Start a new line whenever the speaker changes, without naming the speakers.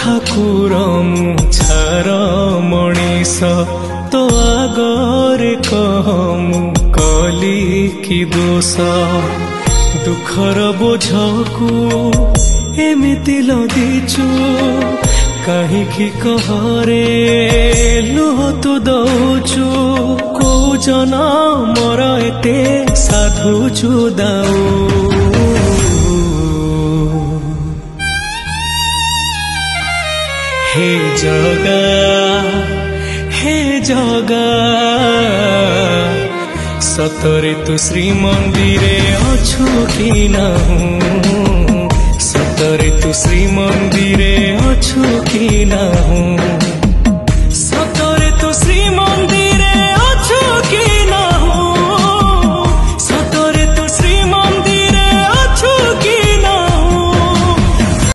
ठाकुर मु छार मनीष तो आगरे कह मु कली कि दोष दुखर बोझकू एमिति लदिचु कहीं कहरे लुह तू दौचु को जना मोर एते साधु दाऊ हे जगा सतरे तू श्री मंदिरे अछु कि नाहु सतरे तू श्री मंदिरे अछु कि नाहु।